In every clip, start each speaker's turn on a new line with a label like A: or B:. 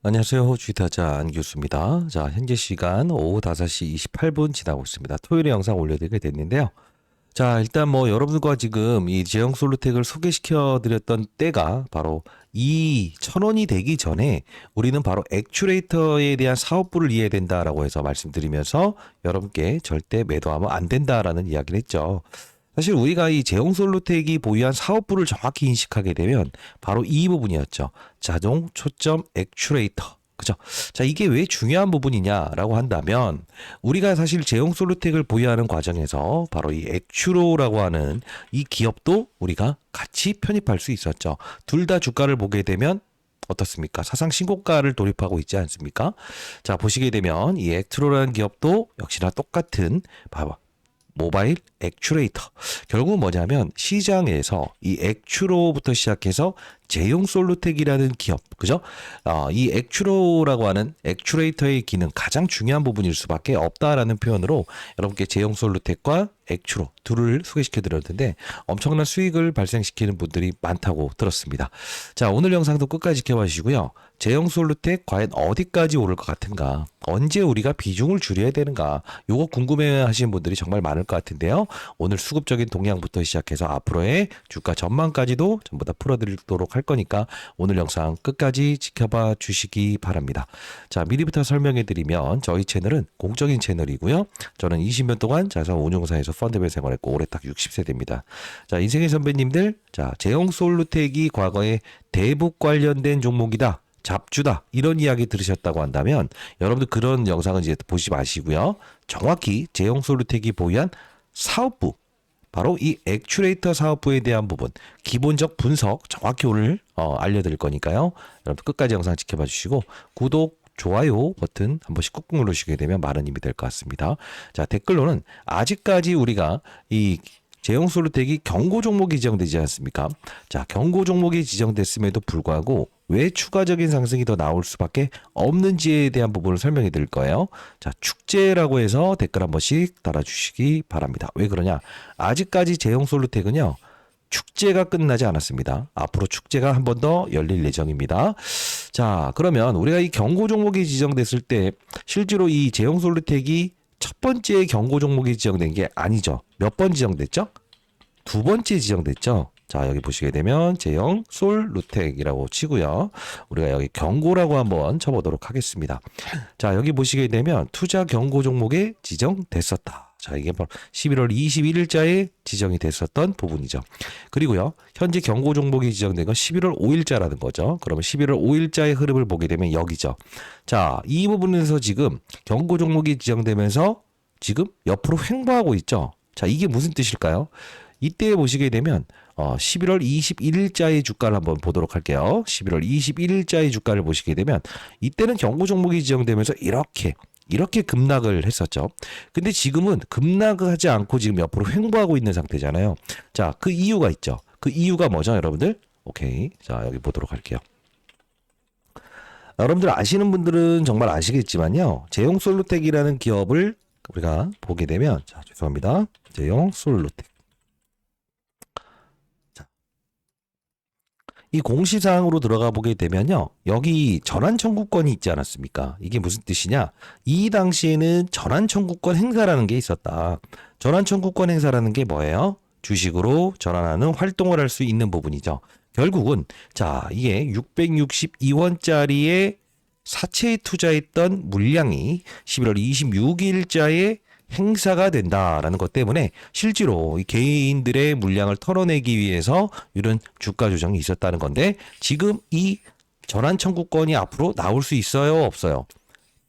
A: 안녕하세요. 주식타자 안교수입니다. 자, 현재 시간 오후 5시 28분 지나고 있습니다. 토요일에 영상 올려드리게 됐는데요. 자, 일단 뭐 여러분과 지금 이 제형 솔루텍을 소개시켜 드렸던 때가 바로 이 1,000원이 되기 전에 우리는 바로 액추레이터에 대한 사업부를 이해해야 된다라고 해서 말씀드리면서 여러분께 절대 매도하면 안 된다라는 이야기를 했죠. 사실 우리가 이 제형 솔루텍이 보유한 사업부를 정확히 인식하게 되면 바로 이 부분이었죠. 자동 초점 액추레이터. 그죠? 자, 이게 왜 중요한 부분이냐라고 한다면 우리가 사실 제형 솔루텍을 보유하는 과정에서 바로 이 액추로라고 하는 이 기업도 우리가 같이 편입할 수 있었죠. 둘 다 주가를 보게 되면 어떻습니까? 사상 신고가를 돌입하고 있지 않습니까? 자, 보시게 되면 이 액트로라는 기업도 역시나 똑같은 봐봐. 모바일 액추레이터. 결국은 뭐냐면 시장에서 이 액추로부터 시작해서 제용 솔루텍이라는 기업, 그죠? 이 액추로라고 하는 액추레이터의 기능 가장 중요한 부분일 수밖에 없다라는 표현으로 여러분께 제용 솔루텍과 액추로 둘을 소개시켜 드렸는데 엄청난 수익을 발생시키는 분들이 많다고 들었습니다. 자, 오늘 영상도 끝까지 지켜봐 주시고요. 제형 솔루텍 과연 어디까지 오를 것 같은가? 언제 우리가 비중을 줄여야 되는가? 요거 궁금해 하시는 분들이 정말 많을 것 같은데요. 오늘 수급적인 동향부터 시작해서 앞으로의 주가 전망까지도 전부 다 풀어드리도록 할 거니까 오늘 영상 끝까지 지켜봐 주시기 바랍니다. 자, 미리부터 설명해 드리면 저희 채널은 공적인 채널이고요. 저는 20년 동안 자산 운용사에서 펀드별 생활했고 올해 딱 60세대입니다. 자, 인생의 선배님들, 자, 제형 솔루텍이 과거에 대북 관련된 종목이다. 잡주다 이런 이야기 들으셨다고 한다면 여러분들 그런 영상은 이제 보지 마시고요. 정확히 제형 솔루텍이 보유한 사업부 바로 이 액추레이터 사업부에 대한 부분 기본적 분석 정확히 오늘 알려드릴 거니까요. 여러분 끝까지 영상 지켜봐 주시고 구독 좋아요 버튼 한 번씩 꾹꾹 누르시게 되면 많은 힘이 될 것 같습니다. 자, 댓글로는 아직까지 우리가 이 제형 솔루텍이 경고 종목이 지정되지 않습니까? 자, 경고 종목이 지정됐음에도 불구하고 왜 추가적인 상승이 더 나올 수밖에 없는지에 대한 부분을 설명해 드릴 거예요. 자, 축제라고 해서 댓글 한 번씩 달아주시기 바랍니다. 왜 그러냐? 아직까지 제형 솔루텍은요. 축제가 끝나지 않았습니다. 앞으로 축제가 한 번 더 열릴 예정입니다. 자, 그러면 우리가 이 경고 종목이 지정됐을 때 실제로 이 제형 솔루텍이 첫 번째 경고 종목이 지정된 게 아니죠. 몇 번 지정됐죠? 두 번째 지정됐죠. 자, 여기 보시게 되면 제형 솔루텍이라고 치고요. 우리가 여기 경고라고 한번 쳐보도록 하겠습니다. 자, 여기 보시게 되면 투자 경고 종목에 지정됐었다. 자, 이게 바로 11월 21일자에 지정이 됐었던 부분이죠. 그리고요, 현재 경고 종목이 지정된 건 11월 5일자라는 거죠. 그러면 11월 5일자의 흐름을 보게 되면 여기죠. 자, 이 부분에서 지금 경고 종목이 지정되면서 지금 옆으로 횡보하고 있죠. 자, 이게 무슨 뜻일까요? 이때 보시게 되면 11월 21일자의 주가를 한번 보도록 할게요. 11월 21일자의 주가를 보시게 되면 이때는 경고 종목이 지정되면서 이렇게 급락을 했었죠. 근데 지금은 급락하지 않고 지금 옆으로 횡보하고 있는 상태잖아요. 자, 그 이유가 있죠. 그 이유가 뭐죠, 여러분들? 오케이. 자, 여기 보도록 할게요. 여러분들 아시는 분들은 정말 아시겠지만요. 제형 솔루텍이라는 기업을 우리가 보게 되면 자, 죄송합니다. 제형 솔루텍. 이 공시사항으로 들어가 보게 되면요. 여기 전환 청구권이 있지 않았습니까? 이게 무슨 뜻이냐? 이 당시에는 전환 청구권 행사라는 게 있었다. 전환 청구권 행사라는 게 뭐예요? 주식으로 전환하는 활동을 할 수 있는 부분이죠. 결국은 자, 이게 662원짜리의 사채에 투자했던 물량이 11월 26일자에 행사가 된다라는 것 때문에 실제로 이 개인들의 물량을 털어내기 위해서 이런 주가 조정이 있었다는 건데 지금 이 전환 청구권이 앞으로 나올 수 있어요, 없어요?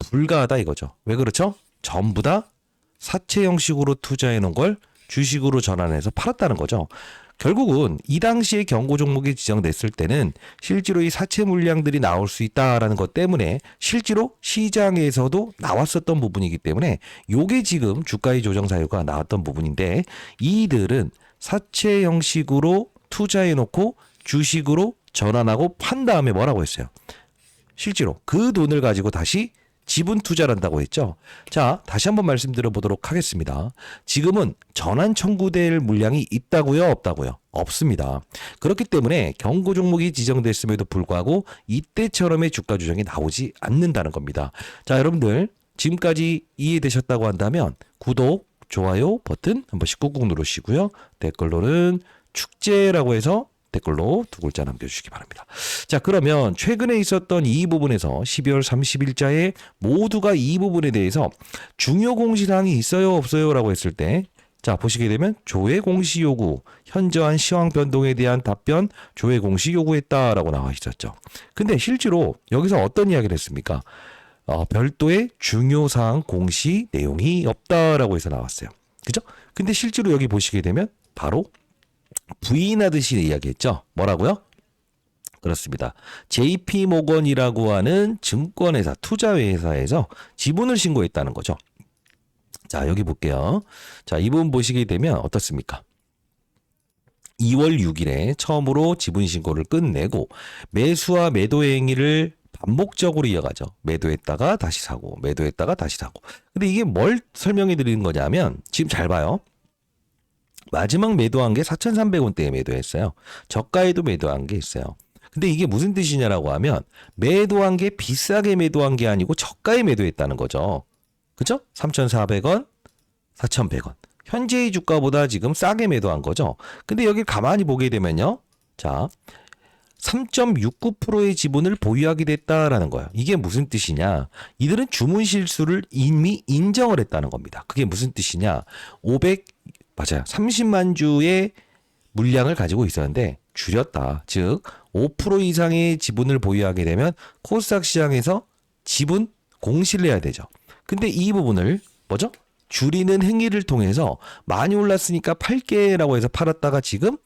A: 불가하다 이거죠. 왜 그렇죠? 전부 다 사채 형식으로 투자해 놓은 걸 주식으로 전환해서 팔았다는 거죠. 결국은 이 당시에 경고 종목이 지정됐을 때는 실제로 이 사채 물량들이 나올 수 있다라는 것 때문에 실제로 시장에서도 나왔었던 부분이기 때문에 요게 지금 주가의 조정 사유가 나왔던 부분인데 이들은 사채 형식으로 투자해 놓고 주식으로 전환하고 판 다음에 뭐라고 했어요? 실제로 그 돈을 가지고 다시 지분 투자를 한다고 했죠. 자, 다시 한번 말씀드려 보도록 하겠습니다. 지금은 전환 청구될 물량이 있다고요, 없다고요? 없습니다. 그렇기 때문에 경고 종목이 지정됐음에도 불구하고 이때처럼의 주가 조정이 나오지 않는다는 겁니다. 자, 여러분들 지금까지 이해되셨다고 한다면 구독, 좋아요 버튼 한 번씩 꾹꾹 누르시고요. 댓글로는 축제라고 해서 댓글로 두 글자 남겨주시기 바랍니다. 자, 그러면 최근에 있었던 이 부분에서 12월 30일자에 모두가 이 부분에 대해서 중요 공시사항이 있어요 없어요 라고 했을 때, 자, 보시게 되면 조회 공시 요구, 현저한 시황 변동에 대한 답변, 조회 공시 요구했다라고 나와 있었죠. 근데 실제로 여기서 어떤 이야기를 했습니까? 별도의 중요사항 공시 내용이 없다라고 해서 나왔어요. 그죠? 근데 실제로 여기 보시게 되면 바로 부인하듯이 이야기했죠. 뭐라고요? 그렇습니다. JP모건이라고 하는 증권회사, 투자회사에서 지분을 신고했다는 거죠. 자, 여기 볼게요. 자, 이 부분 보시게 되면 어떻습니까? 2월 6일에 처음으로 지분 신고를 끝내고 매수와 매도 행위를 반복적으로 이어가죠. 매도했다가 다시 사고, 매도했다가 다시 사고. 근데 이게 뭘 설명해 드리는 거냐면, 지금 잘 봐요. 마지막 매도한 게 4,300원대에 매도했어요. 저가에도 매도한 게 있어요. 근데 이게 무슨 뜻이냐라고 하면, 매도한 게 비싸게 매도한 게 아니고 저가에 매도했다는 거죠. 그죠? 3,400원, 4,100원. 현재의 주가보다 지금 싸게 매도한 거죠. 근데 여기 가만히 보게 되면요. 자, 3.69%의 지분을 보유하게 됐다라는 거예요. 이게 무슨 뜻이냐? 이들은 주문 실수를 이미 인정을 했다는 겁니다. 그게 무슨 뜻이냐? 30만 주의 물량을 가지고 있었는데 줄였다. 즉 5% 이상의 지분을 보유하게 되면 코스닥 시장에서 지분 공시를 해야 되죠. 근데 이 부분을 뭐죠? 줄이는 행위를 통해서 많이 올랐으니까 팔게라고 해서 팔았다가 지금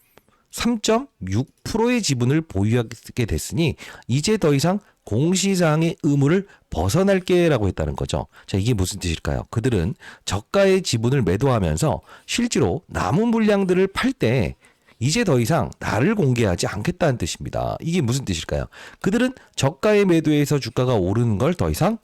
A: 3.6%의 지분을 보유하게 됐으니 이제 더 이상 공시사항의 의무를 벗어날게라고 했다는 거죠. 자, 이게 무슨 뜻일까요? 그들은 저가의 지분을 매도하면서 실제로 남은 물량들을 팔 때 이제 더 이상 나를 공개하지 않겠다는 뜻입니다. 이게 무슨 뜻일까요? 그들은 저가의 매도에서 주가가 오르는 걸 더 이상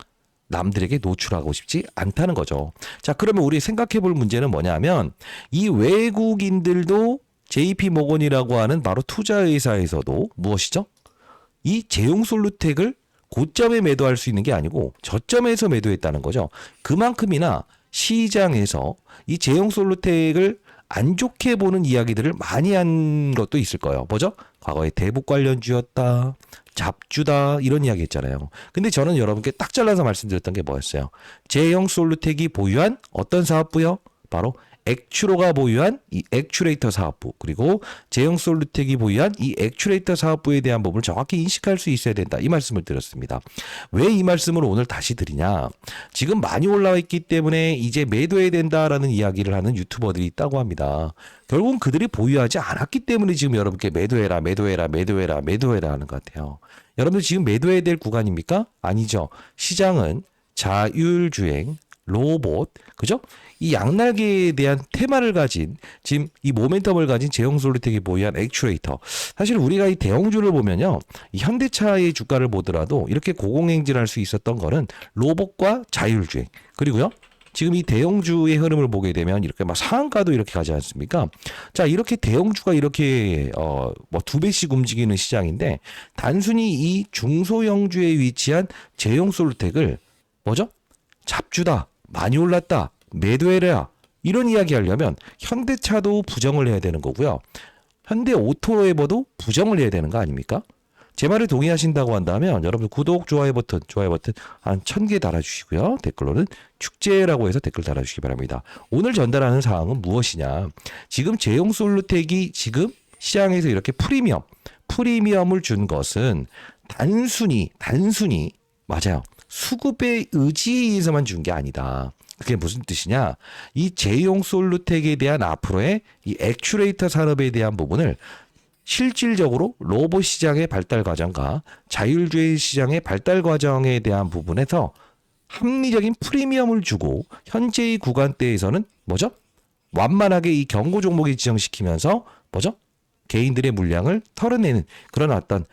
A: 남들에게 노출하고 싶지 않다는 거죠. 자, 그러면 우리 생각해 볼 문제는 뭐냐면 이 외국인들도 JP모건이라고 하는 바로 투자회사에서도 무엇이죠? 이 제용솔루텍을 고점에 매도할 수 있는 게 아니고 저점에서 매도했다는 거죠. 그만큼이나 시장에서 이 제용솔루텍을 안 좋게 보는 이야기들을 많이 한 것도 있을 거예요. 뭐죠? 과거에 대북 관련주였다, 잡주다 이런 이야기 했잖아요. 근데 저는 여러분께 딱 잘라서 말씀드렸던 게 뭐였어요? 제형솔루텍이 보유한 어떤 사업부요? 바로 액추로가 보유한 이 액추레이터 사업부, 그리고 제형솔루텍이 보유한 이 액추레이터 사업부에 대한 부분을 정확히 인식할 수 있어야 된다. 이 말씀을 드렸습니다. 왜 이 말씀을 오늘 다시 드리냐? 지금 많이 올라와 있기 때문에 이제 매도해야 된다라는 이야기를 하는 유튜버들이 있다고 합니다. 결국은 그들이 보유하지 않았기 때문에 지금 여러분께 매도해라 하는 것 같아요. 여러분들 지금 매도해야 될 구간입니까? 아니죠. 시장은 자율주행, 로봇, 그죠? 이 양날개에 대한 테마를 가진, 지금 이 모멘텀을 가진 제형솔루텍이 보유한 액추레이터. 사실 우리가 이 대형주를 보면요, 이 현대차의 주가를 보더라도 이렇게 고공행진할 수 있었던 거는 로봇과 자율주행. 그리고요, 지금 이 대형주의 흐름을 보게 되면 이렇게 막 상한가도 이렇게 가지 않습니까? 자, 이렇게 대형주가 이렇게 두 배씩 움직이는 시장인데 단순히 이 중소형주에 위치한 제형솔루텍을 뭐죠? 잡주다, 많이 올랐다, 매도해라 이런 이야기 하려면 현대차도 부정을 해야 되는 거고요. 현대오토에버도 부정을 해야 되는 거 아닙니까? 제 말에 동의하신다고 한다면 여러분 구독, 좋아요 버튼 한 1000개 달아주시고요. 댓글로는 축제라고 해서 댓글 달아주시기 바랍니다. 오늘 전달하는 사항은 무엇이냐? 지금 제형솔루텍이 지금 시장에서 이렇게 프리미엄을 준 것은 단순히 맞아요. 수급의 의지에 의해서만 준 게 아니다. 그게 무슨 뜻이냐? 이 제형솔루텍에 대한 앞으로의 이 액추레이터 산업에 대한 부분을 실질적으로 로봇 시장의 발달 과정과 자율주행 시장의 발달 과정에 대한 부분에서 합리적인 프리미엄을 주고 현재의 구간대에서는 뭐죠? 완만하게 이 경고 종목에 지정시키면서 뭐죠? 개인들의 물량을 털어내는 그런 어떤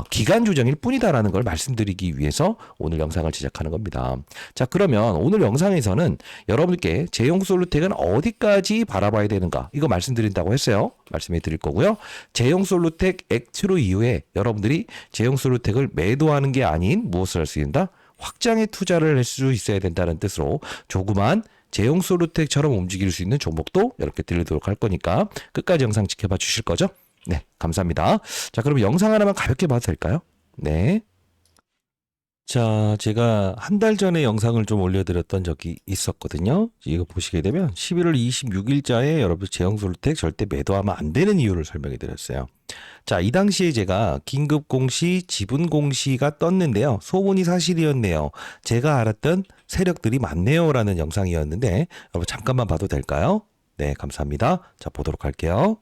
A: 기간 조정일 뿐이다라는 걸 말씀드리기 위해서 오늘 영상을 제작하는 겁니다. 자, 그러면 오늘 영상에서는 여러분께 제용솔루텍은 어디까지 바라봐야 되는가 이거 말씀드린다고 했어요. 말씀해 드릴 거고요. 제용솔루텍 액트로 이후에 여러분들이 제용솔루텍을 매도하는 게 아닌 무엇을 할 수 있다? 확장에 투자를 할 수 있어야 된다는 뜻으로 조그만 제용솔루텍처럼 움직일 수 있는 종목도 이렇게 들리도록 할 거니까 끝까지 영상 지켜봐 주실 거죠? 네, 감사합니다. 자, 그럼 영상 하나만 가볍게 봐도 될까요? 네. 자, 제가 한 달 전에 영상을 좀 올려드렸던 적이 있었거든요. 이거 보시게 되면 11월 26일자에 여러분 제형솔루텍 절대 매도하면 안 되는 이유를 설명해 드렸어요. 자, 이 당시에 제가 긴급 공시, 지분 공시가 떴는데요. 소문이 사실이었네요. 제가 알았던 세력들이 많네요. 라는 영상이었는데 여러분 잠깐만 봐도 될까요? 네, 감사합니다. 자, 보도록 할게요.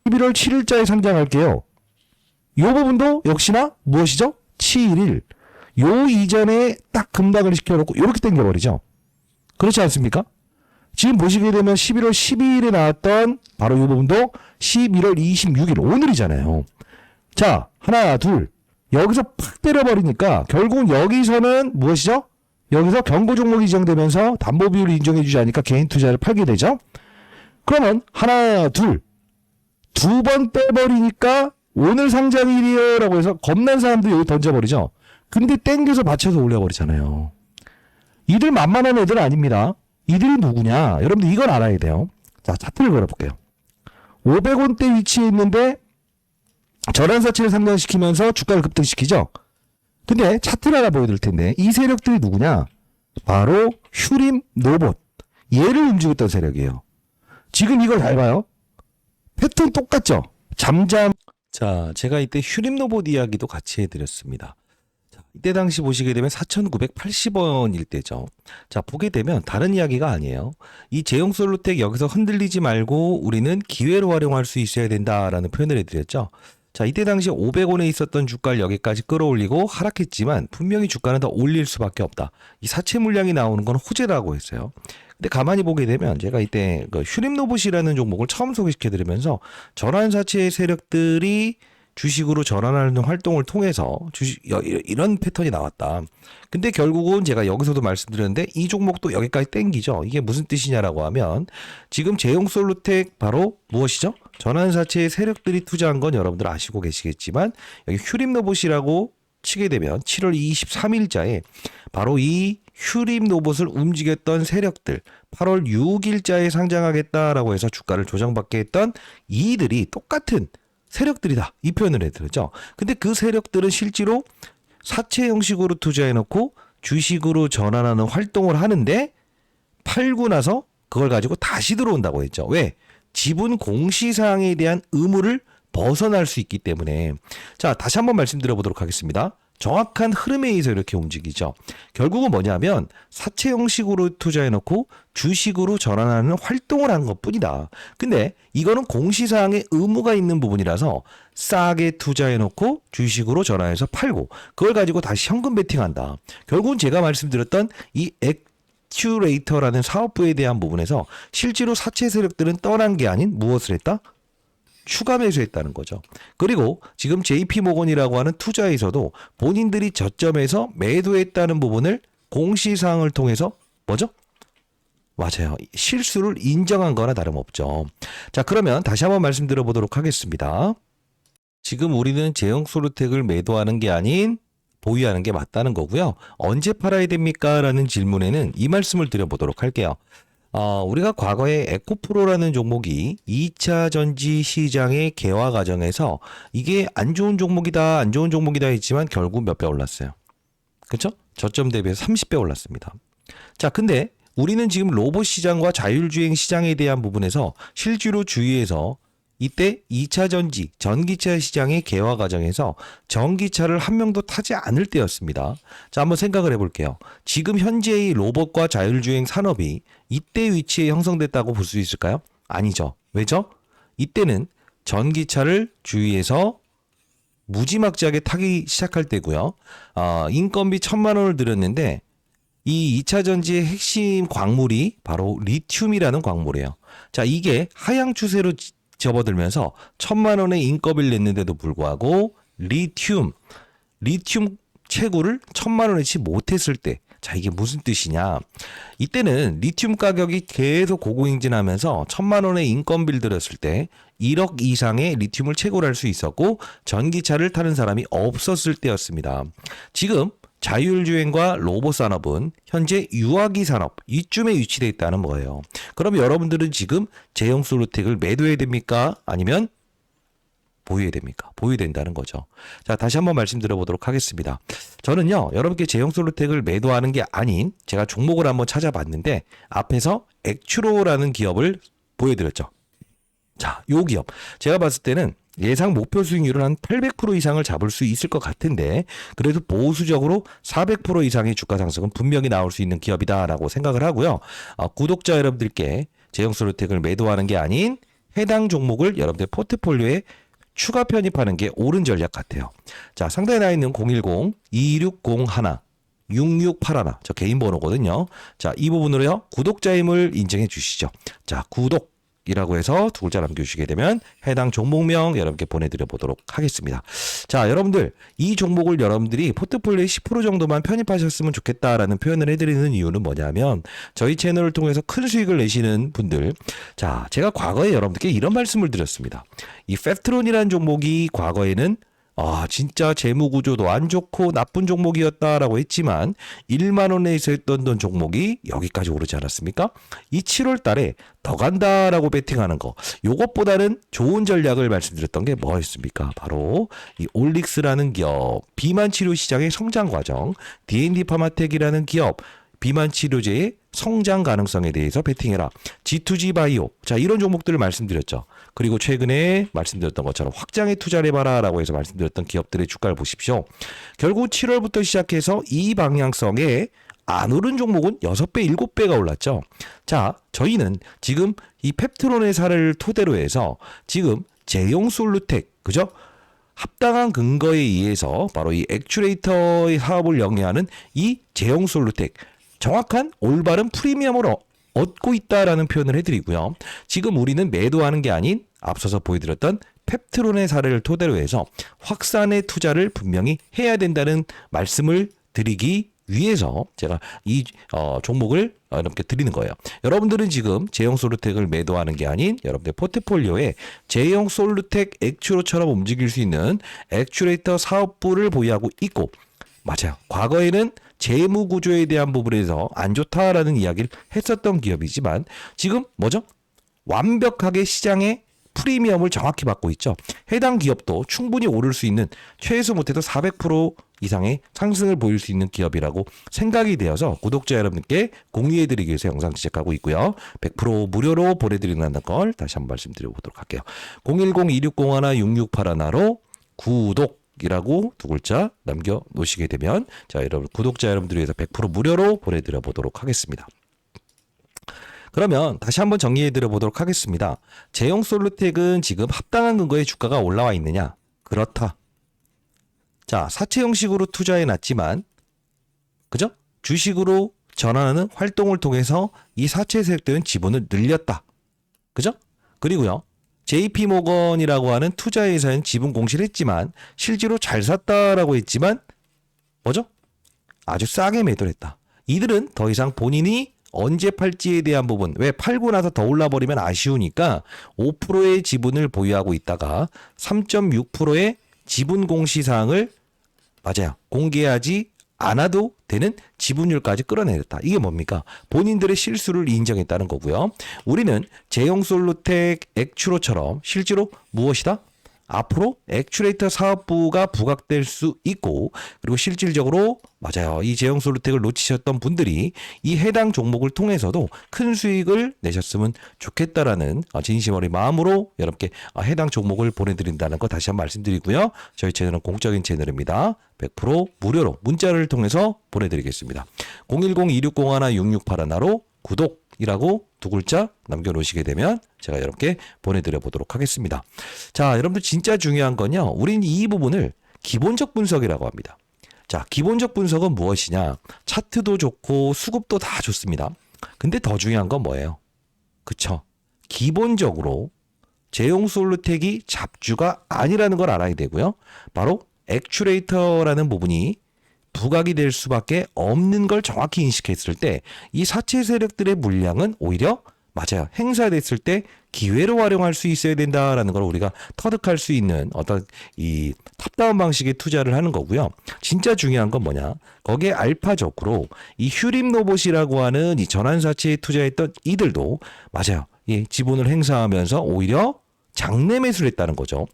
A: 11월 7일자에 상장할게요. 이 부분도 역시나 무엇이죠? 7일. 요 이전에 딱 금박을 시켜놓고 이렇게 당겨버리죠. 그렇지 않습니까? 지금 보시게 되면 11월 12일에 나왔던 바로 이 부분도 11월 26일 오늘이잖아요. 자, 하나 둘 여기서 팍 때려버리니까 결국은 여기서는 무엇이죠? 여기서 경고 종목이 지정되면서 담보 비율을 인정해주지 않으니까 개인 투자를 팔게 되죠. 그러면 하나 둘 두 번 빼버리니까 오늘 상장일이에요 라고 해서 겁난 사람도 여기 던져버리죠. 근데 땡겨서 받쳐서 올려버리잖아요. 이들 만만한 애들 아닙니다. 이들이 누구냐? 여러분들 이걸 알아야 돼요. 자, 차트를 걸어볼게요. 500원대 위치에 있는데 전환사치를 상장시키면서 주가를 급등시키죠. 근데 차트를 하나 보여드릴 텐데 이 세력들이 누구냐? 바로 휴림 노봇. 얘를 움직였던 세력이에요. 지금 이걸 잘 봐요. 패턴 똑같죠? 잠잠. 자, 제가 이때 휴림 로봇 이야기도 같이 해드렸습니다. 자, 이때 당시 보시게 되면 4,980원일 때죠. 자, 보게 되면 다른 이야기가 아니에요. 이 제용솔루텍 여기서 흔들리지 말고 우리는 기회로 활용할 수 있어야 된다라는 표현을 해드렸죠. 자, 이때 당시 500원에 있었던 주가를 여기까지 끌어올리고 하락했지만 분명히 주가는 더 올릴 수밖에 없다. 이 사채 물량이 나오는 건 호재라고 했어요. 근데 가만히 보게 되면 제가 이때 그 휴림로봇이라는 종목을 처음 소개시켜드리면서 전환사채 세력들이 주식으로 전환하는 활동을 통해서 이런 패턴이 나왔다. 근데 결국은 제가 여기서도 말씀드렸는데 이 종목도 여기까지 땡기죠. 이게 무슨 뜻이냐라고 하면 지금 제용솔루텍 바로 무엇이죠? 전환사채 세력들이 투자한 건 여러분들 아시고 계시겠지만 여기 휴림로봇이라고 치게 되면 7월 23일자에 바로 이 휴림 로봇을 움직였던 세력들 8월 6일자에 상장하겠다라고 해서 주가를 조정받게 했던 이들이 똑같은 세력들이다. 이 표현을 해드렸죠. 근데 그 세력들은 실제로 사채 형식으로 투자해놓고 주식으로 전환하는 활동을 하는데 팔고 나서 그걸 가지고 다시 들어온다고 했죠. 왜? 지분 공시사항에 대한 의무를 벗어날 수 있기 때문에. 자, 다시 한번 말씀드려 보도록 하겠습니다. 정확한 흐름에 의해서 이렇게 움직이죠. 결국은 뭐냐면 사채 형식으로 투자해놓고 주식으로 전환하는 활동을 한 것뿐이다. 근데 이거는 공시사항에 의무가 있는 부분이라서 싸게 투자해놓고 주식으로 전환해서 팔고 그걸 가지고 다시 현금 베팅한다. 결국은 제가 말씀드렸던 이 액츄레이터라는 사업부에 대한 부분에서 실제로 사채 세력들은 떠난 게 아닌 무엇을 했다? 추가 매수했다는 거죠. 그리고 지금 JP모건이라고 하는 투자에서도 본인들이 저점에서 매도했다는 부분을 공시사항을 통해서 뭐죠? 맞아요. 실수를 인정한 거나 다름없죠. 자, 그러면 다시 한번 말씀드려 보도록 하겠습니다. 지금 우리는 제형솔루텍을 매도하는 게 아닌 보유하는 게 맞다는 거고요. 언제 팔아야 됩니까? 라는 질문에는 이 말씀을 드려보도록 할게요. 우리가 과거에 에코프로라는 종목이 2차 전지 시장의 개화 과정에서 이게 안 좋은 종목이다, 안 좋은 종목이다 했지만 결국 몇 배 올랐어요. 그렇죠? 저점 대비해서 30배 올랐습니다. 자, 근데 우리는 지금 로봇 시장과 자율주행 시장에 대한 부분에서 실제로 주의해서 이때 2차 전지, 전기차 시장의 개화 과정에서 전기차를 한 명도 타지 않을 때였습니다. 자, 한번 생각을 해볼게요. 지금 현재의 로봇과 자율주행 산업이 이때 위치에 형성됐다고 볼 수 있을까요? 아니죠. 왜죠? 이때는 전기차를 주위에서 무지막지하게 타기 시작할 때고요. 인건비 1,000만 원을 들였는데 이 2차 전지의 핵심 광물이 바로 리튬이라는 광물이에요. 자, 이게 하향 추세로 접어들면서 1,000만 원의 인건비를 냈는데도 불구하고 리튬 채굴을 1,000만 원어치 못했을 때, 자, 이게 무슨 뜻이냐? 이때는 리튬 가격이 계속 고공행진하면서 1,000만 원의 인건비를 들였을 때 1억 이상의 리튬을 채굴할 수 있었고 전기차를 타는 사람이 없었을 때였습니다. 지금 자율주행과 로봇 산업은 현재 유아기 산업 이쯤에 위치되어 있다는 거예요. 그럼 여러분들은 지금 제형 솔루텍을 매도해야 됩니까? 아니면 보유해야 됩니까? 보유된다는 거죠. 자, 다시 한번 말씀드려보도록 하겠습니다. 저는요, 여러분께 제형 솔루텍을 매도하는 게 아닌 제가 종목을 한번 찾아봤는데 앞에서 액추로라는 기업을 보여드렸죠. 자, 요 기업 제가 봤을 때는 예상 목표 수익률은 한 800% 이상을 잡을 수 있을 것 같은데 그래도 보수적으로 400% 이상의 주가 상승은 분명히 나올 수 있는 기업이다라고 생각을 하고요. 구독자 여러분들께 제형 솔루텍을 매도하는 게 아닌 해당 종목을 여러분들 포트폴리오에 추가 편입하는 게 옳은 전략 같아요. 자, 상단에 나와 있는 010-2601-6681 저 개인 번호거든요. 자, 이 부분으로요. 구독자임을 인증해 주시죠. 자, 구독이라고 해서 두 글자 남겨주시게 되면 해당 종목명 여러분께 보내드려 보도록 하겠습니다. 자, 여러분들 이 종목을 여러분들이 포트폴리오에 10% 정도만 편입하셨으면 좋겠다라는 표현을 해드리는 이유는 뭐냐면 저희 채널을 통해서 큰 수익을 내시는 분들, 자, 제가 과거에 여러분들께 이런 말씀을 드렸습니다. 이 펩트론이라는 종목이 과거에는 진짜 재무 구조도 안 좋고 나쁜 종목이었다라고 했지만 1만 원에서 했던 종목이 여기까지 오르지 않았습니까? 이 7월 달에 더 간다라고 베팅하는 거. 요것보다는 좋은 전략을 말씀드렸던 게 뭐였습니까? 바로 이 올릭스라는 기업, 비만 치료 시장의 성장 과정, D&D 파마텍이라는 기업, 비만 치료제의 성장 가능성에 대해서 베팅해라. G2G 바이오. 자, 이런 종목들을 말씀드렸죠. 그리고 최근에 말씀드렸던 것처럼 확장에 투자를 해봐라 라고 해서 말씀드렸던 기업들의 주가를 보십시오. 결국 7월부터 시작해서 이 방향성에 안 오른 종목은 6배, 7배가 올랐죠. 자, 저희는 지금 이 펩트론의 사례를 토대로 해서 지금 제형 솔루텍, 그죠? 합당한 근거에 의해서 바로 이 액추레이터의 사업을 영위하는 이 제형 솔루텍, 정확한 올바른 프리미엄을 얻고 있다라는 표현을 해드리고요. 지금 우리는 매도하는 게 아닌 앞서서 보여드렸던 펩트론의 사례를 토대로 해서 확산의 투자를 분명히 해야 된다는 말씀을 드리기 위해서 제가 이 종목을 여러분께 드리는 거예요. 여러분들은 지금 제형 솔루텍을 매도하는 게 아닌 여러분들 포트폴리오에 제형 솔루텍 액추로처럼 움직일 수 있는 액추레이터 사업부를 보유하고 있고, 맞아요. 과거에는 재무 구조에 대한 부분에서 안 좋다라는 이야기를 했었던 기업이지만 지금 뭐죠? 완벽하게 시장의 프리미엄을 정확히 받고 있죠. 해당 기업도 충분히 오를 수 있는 최소 못해도 400% 이상의 상승을 보일 수 있는 기업이라고 생각이 되어서 구독자 여러분께 공유해드리기 위해서 영상 제작하고 있고요. 100% 무료로 보내드린다는 걸 다시 한번 말씀드려보도록 할게요. 010-2601-6681로 구독이라고 두 글자 남겨놓으시게 되면 자, 여러분 구독자 여러분들 위해서 100% 무료로 보내드려 보도록 하겠습니다. 그러면 다시 한번 정리해드려 보도록 하겠습니다. 제형 솔루텍은 지금 합당한 근거에 주가가 올라와 있느냐? 그렇다. 자, 사채 형식으로 투자해 놨지만, 그죠? 주식으로 전환하는 활동을 통해서 이 사채 세력들은 지분을 늘렸다. 그죠? 그리고요, JP모건이라고 하는 투자회사는 지분 공시를 했지만, 실제로 잘 샀다라고 했지만, 뭐죠? 아주 싸게 매도를 했다. 이들은 더 이상 본인이 언제 팔지에 대한 부분, 왜 팔고 나서 더 올라버리면 아쉬우니까 5%의 지분을 보유하고 있다가 3.6%의 지분 공시사항을 맞아요. 공개하지 않아도 되는 지분율까지 끌어내렸다. 이게 뭡니까? 본인들의 실수를 인정했다는 거고요. 우리는 제형 솔루텍 액추로처럼 실제로 무엇이다? 앞으로 액추레이터 사업부가 부각될 수 있고, 그리고 실질적으로 맞아요. 이 제형 솔루텍을 놓치셨던 분들이 이 해당 종목을 통해서도 큰 수익을 내셨으면 좋겠다라는 진심 어린 마음으로 여러분께 해당 종목을 보내드린다는 거 다시 한번 말씀드리고요. 저희 채널은 공적인 채널입니다. 100% 무료로 문자를 통해서 보내드리겠습니다. 010-2601-6681로 구독이라고 두 글자 남겨놓으시게 되면 제가 여러분께 보내드려 보도록 하겠습니다. 자, 여러분들 진짜 중요한 건요. 우린 이 부분을 기본적 분석이라고 합니다. 자, 기본적 분석은 무엇이냐? 차트도 좋고 수급도 다 좋습니다. 근데 더 중요한 건 뭐예요? 그쵸? 기본적으로 제용솔루텍이 잡주가 아니라는 걸 알아야 되고요. 바로 액추레이터라는 부분이 부각이 될 수밖에 없는 걸 정확히 인식했을 때 이 사체 세력들의 물량은 오히려 맞아요. 행사됐을 때 기회로 활용할 수 있어야 된다라는 걸 우리가 터득할 수 있는 어떤 이 탑다운 방식의 투자를 하는 거고요. 진짜 중요한 건 뭐냐? 거기에 알파적으로 이 휴림 로봇이라고 하는 이 전환사채에 투자했던 이들도 맞아요. 이 지분을 행사하면서 오히려 장내 매수를 했다는 거죠.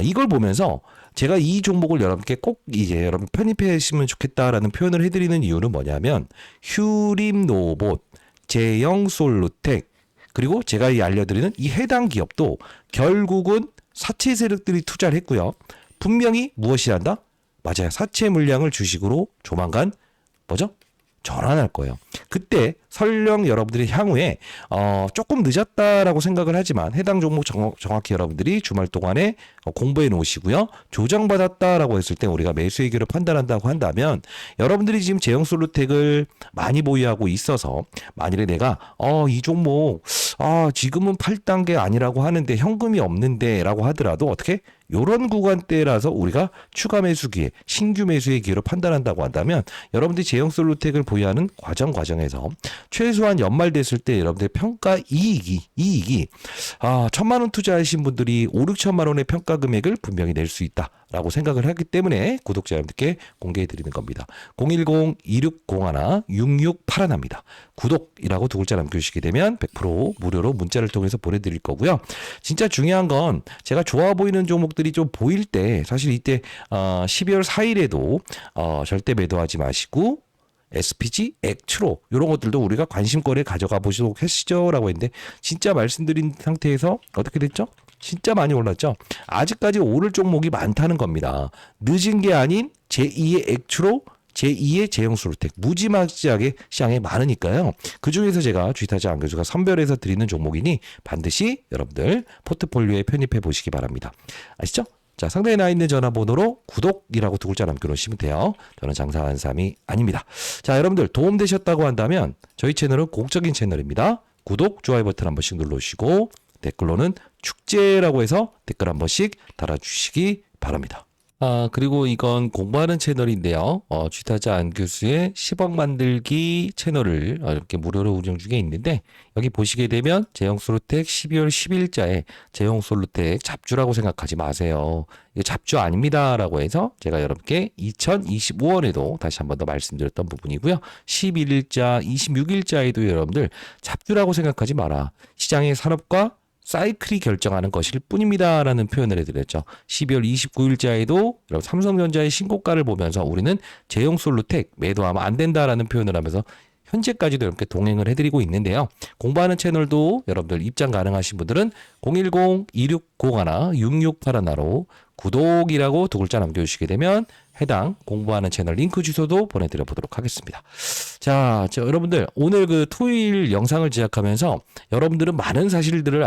A: 이걸 보면서 제가 이 종목을 여러분께 꼭 이제 여러분 편입하시면 좋겠다라는 표현을 해드리는 이유는 뭐냐면 휴림 로봇, 제영솔루텍 그리고 제가 알려드리는 이 해당 기업도 결국은 사채 세력들이 투자를 했고요. 분명히 무엇이 한다? 맞아요. 사채 물량을 주식으로 조만간 뭐죠? 전환할 거예요. 그때 설령 여러분들이 향후에 조금 늦었다라고 생각을 하지만 해당 종목 정확히 여러분들이 주말 동안에 공부해 놓으시고요. 조정받았다라고 했을 때 우리가 매수의 기회를 판단한다고 한다면 여러분들이 지금 제형솔루텍을 많이 보유하고 있어서 만일에 내가 이 종목 지금은 8단계 아니라고 하는데 현금이 없는데 라고 하더라도 어떻게 요런 구간대라서 우리가 추가 매수 기회, 신규 매수의 기회로 판단한다고 한다면 여러분들이 제형솔루텍을 보유하는 과정에서 최소한 연말 됐을 때 여러분들의 평가 이익이 1,000만 원 투자하신 분들이 5, 6천만 원의 평가 금액을 분명히 낼 수 있다라고 생각을 하기 때문에 구독자 여러분들께 공개해 드리는 겁니다. 010-2601-6681입니다. 구독이라고 두 글자 남겨주시게 되면 100% 무료로 문자를 통해서 보내드릴 거고요. 진짜 중요한 건 제가 좋아 보이는 종목들이 좀 보일 때 사실 이때 12월 4일에도 절대 매도하지 마시고 SPG, 액트로 이런 것들도 우리가 관심거리에 가져가 보시도록 하시죠라고 했는데 진짜 말씀드린 상태에서 어떻게 됐죠? 진짜 많이 올랐죠? 아직까지 오를 종목이 많다는 겁니다. 늦은 게 아닌 제2의 액트로 제2의 제형솔루텍 무지막지하게 시장에 많으니까요. 그중에서 제가 주식타자 안교수가 선별해서 드리는 종목이니 반드시 여러분들 포트폴리오에 편입해 보시기 바랍니다. 아시죠? 자, 상단에 나 있는 전화번호로 구독이라고 두 글자 남겨놓으시면 돼요. 저는 장사하는 사람이 아닙니다. 자, 여러분들 도움되셨다고 한다면 저희 채널은 공적인 채널입니다. 구독, 좋아요 버튼 한 번씩 눌러주시고 댓글로는 축제라고 해서 댓글 한 번씩 달아주시기 바랍니다. 그리고 이건 공부하는 채널인데요. 주식타자 안교수의 10억 만들기 채널을 이렇게 무료로 운영 중에 있는데 여기 보시게 되면 제형솔루텍 12월 10일자에 제형솔루텍 잡주라고 생각하지 마세요. 이거 잡주 아닙니다라고 해서 제가 여러분께 2025년에도 다시 한 번 더 말씀드렸던 부분이고요. 11일자, 26일자에도 여러분들 잡주라고 생각하지 마라. 시장의 산업과 사이클이 결정하는 것일 뿐입니다라는 표현을 해드렸죠. 12월 29일자에도 삼성전자의 신고가를 보면서 우리는 제형솔루텍 매도하면 안 된다라는 표현을 하면서 현재까지도 이렇게 동행을 해드리고 있는데요. 공부하는 채널도 여러분들 입장 가능하신 분들은 010-2601-6681로 구독이라고 두 글자 남겨주시게 되면 해당 공부하는 채널 링크 주소도 보내드려 보도록 하겠습니다. 자, 여러분들 오늘 그 토요일 영상을 제작하면서 여러분들은 많은 사실들을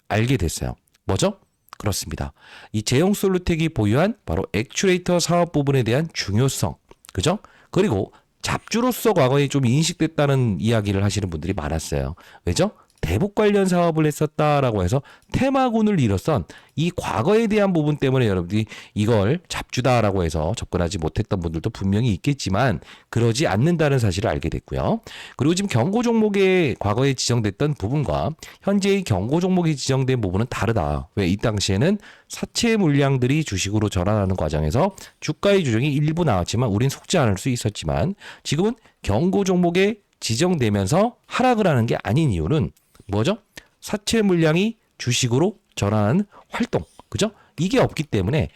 A: 알게 됐어요. 뭐죠? 그렇습니다. 이 제형솔루텍이 보유한 바로 액추레이터 사업 부분에 대한 중요성, 그죠? 그리고 잡주로서 과거에 좀 인식됐다는 이야기를 하시는 분들이 많았어요. 왜죠? 대북 관련 사업을 했었다라고 해서 테마군을 잃었던 이 과거에 대한 부분 때문에 여러분들이 이걸 잡주다라고 해서 접근하지 못했던 분들도 분명히 있겠지만 그러지 않는다는 사실을 알게 됐고요. 그리고 지금 경고 종목에 과거에 지정됐던 부분과 현재의 경고 종목이 지정된 부분은 다르다. 왜? 이 당시에는 사채 물량들이 주식으로 전환하는 과정에서 주가의 조정이 일부 나왔지만 우린 속지 않을 수 있었지만 지금은 경고 종목에 지정되면서 하락을 하는 게 아닌 이유는 뭐죠? 사채 물량이 주식으로 전환하는 활동, 그죠? 이게 없기 때문에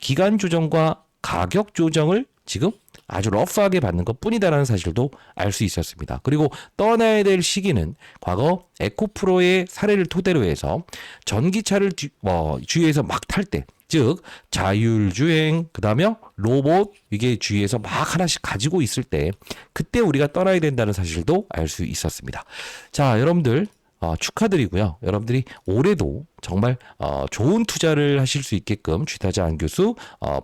A: 기간 조정과 가격 조정을 지금 아주 러프하게 받는 것 뿐이다라는 사실도 알 수 있었습니다. 그리고 떠나야 될 시기는 과거 에코프로의 사례를 토대로 해서 전기차를 주위에서 막 탈 때, 즉 자율주행, 그다음에 로봇 이게 주위에서 막 하나씩 가지고 있을 때 그때 우리가 떠나야 된다는 사실도 알 수 있었습니다. 자, 여러분들 축하드리고요. 여러분들이 올해도 정말 좋은 투자를 하실 수 있게끔 주식타자 안교수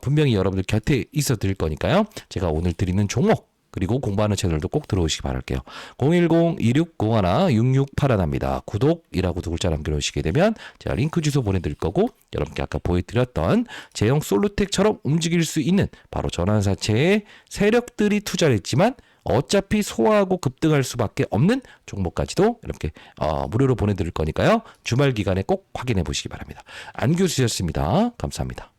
A: 분명히 여러분들 곁에 있어 드릴 거니까요. 제가 오늘 드리는 종목 그리고 공부하는 채널도 꼭 들어오시기 바랄게요. 010-2601-6681입니다. 구독이라고 두 글자 남겨놓으시게 되면 제가 링크 주소 보내드릴 거고, 여러분께 아까 보여드렸던 제형 솔루텍처럼 움직일 수 있는 바로 전환사채의 세력들이 투자를 했지만 어차피 소화하고 급등할 수밖에 없는 종목까지도 이렇게 무료로 보내드릴 거니까요. 주말 기간에 꼭 확인해 보시기 바랍니다. 안 교수였습니다. 감사합니다.